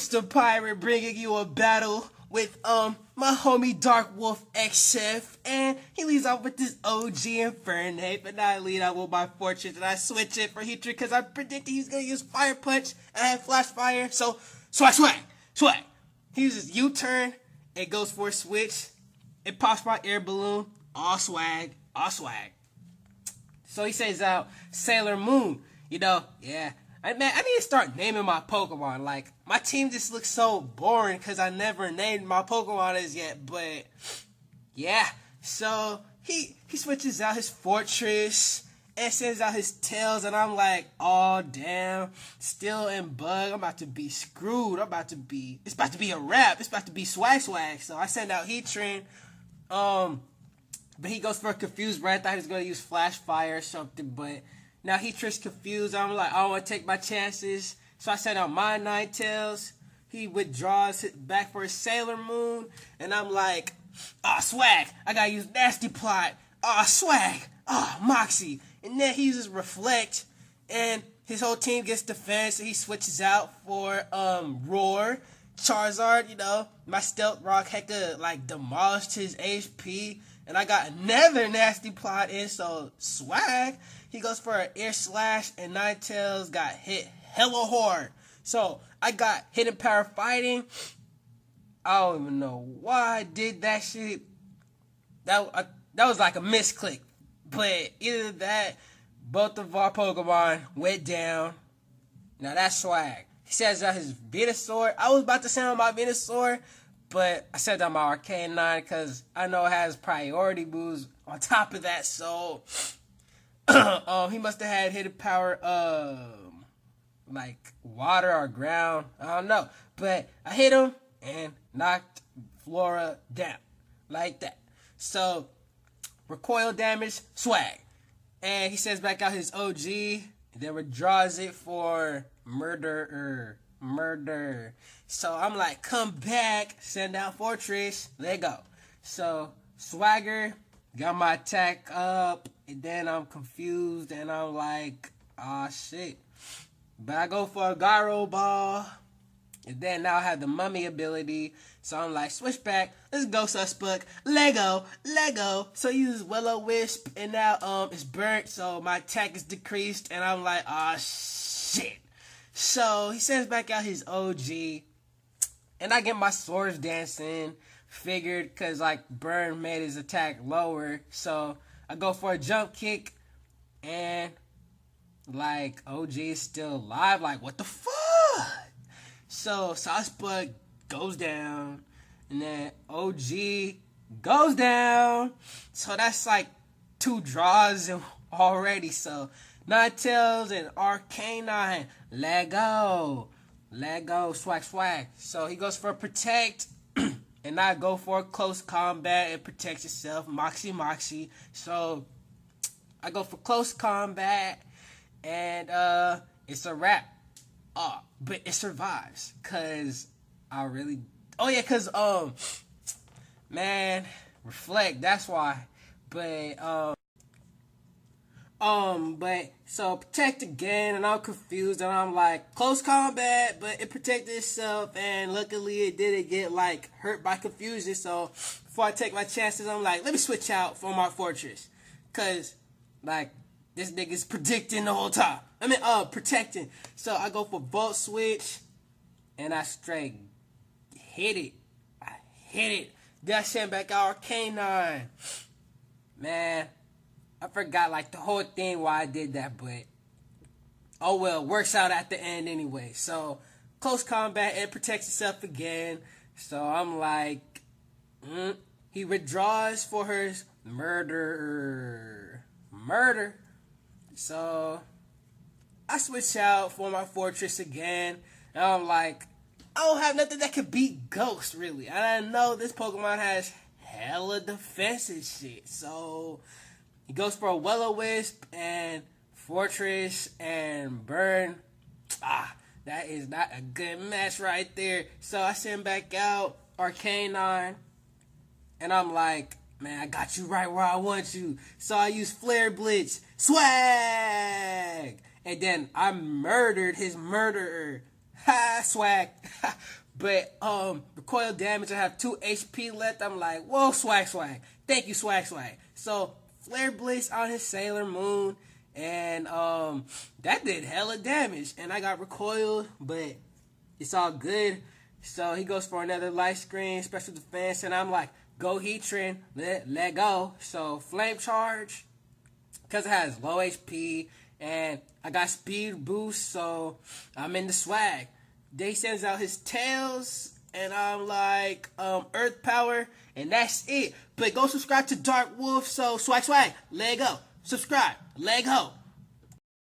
WhoopsThePirate bringing you a battle with my homie DarkWolfXF, and he leads off with this OG Infernape, and I lead out with my Fortress, and I switch it for Heatran because I predicted he was gonna use Fire Punch, and I had Flash Fire, so swag. He uses U-turn, it goes for a switch, it pops my air balloon, all swag. So he says out Sailor Moon, yeah. I need to start naming my Pokemon. Like, my team just looks so boring because I never named my Pokemon as yet. But, yeah. So, he switches out his Fortress and sends out his Tails. And I'm like, oh, damn. Still in Bug. I'm about to be screwed. It's about to be a wrap. It's about to be swag. So, I send out Heatran. But he goes for a Confused Rat. I thought he was going to use Flash Fire or something, but now Heatran's confused. I'm like, I don't want to take my chances. So I send out my Ninetales. He withdraws back for his Sailor Moon. And I'm like, swag. I got to use Nasty Plot. Swag. Moxie. And then he uses Reflect. And his whole team gets defense. And he switches out for Roar. Charizard, my Stealth Rock hecka demolished his HP. And I got another Nasty Plot in, so swag. He goes for an Air Slash, and Ninetales got hit hella hard. So I got Hidden Power Fighting. I don't even know why I did that shit. That was like a misclick. But either that, both of our Pokemon went down. Now that's swag. He says that his Venusaur. I was about to send out my Venusaur, but I sent out my Arcanine because I know it has priority moves on top of that. So he must have had hidden power like water or ground. I don't know. But I hit him and knocked Flora down. Like that. So recoil damage, swag. And he sends back out his OG. And then withdraws it for Murder. So I'm like, come back, send out Fortress, let go. So Swagger, got my attack up, and then I'm confused, and I'm like, shit. But I go for a Gyro Ball, and then now I have the Mummy ability, so I'm like, switch back, let's go Suspect, Lego. So I use Will-O-Wisp, and now it's burnt, so my attack is decreased, and I'm like, shit. So he sends back out his OG, and I get my Swords Dancing, figured, because Burn made his attack lower. So I go for a Jump Kick, and OG is still alive. What the fuck? So Saucebug goes down, and then OG goes down. So that's 2 draws already. So Ninetales and Arcanine, let go, swag. So he goes for Protect, and I go for Close Combat and protect yourself, Moxie. So I go for Close Combat, and it's a wrap. But it survives, cause Reflect, that's why. But so Protect again, and I'm confused, and I'm like, Close Combat, but it protected itself, and luckily it didn't get hurt by confusion. So before I take my chances, I'm like, let me switch out for my Fortress, cause this nigga's predicting the whole time. Protecting. So I go for Volt Switch, and I straight hit it. Then I send back out Arcanine. Man, I forgot the whole thing why I did that, but oh well, works out at the end anyway. So Close Combat, and protects itself again. So I'm like, he withdraws for his Murder. So I switch out for my Fortress again, and I'm like, I don't have nothing that could beat Ghost, really. And I know this Pokemon has hella defense and shit. So he goes for a Will-O-Wisp and Fortress and Burn. That is not a good match right there. So I send back out Arcanine, and I'm like, man, I got you right where I want you. So I use Flare Blitz, swag, and then I murdered his murderer. Ha, swag. But recoil damage, I have 2 HP left. I'm like, whoa, swag. Thank you, swag. So flare blitz on his Sailor Moon, and that did hella damage. And I got recoiled, but it's all good. So he goes for another light screen, special defense, and I'm like, go Heatran, let go. So flame charge, because it has low HP, and I got speed boost, so I'm in the swag. They sends out his tails, and I'm like, earth power, and that's it. But go subscribe to Dark Wolf, so swag, let go. Subscribe, let go.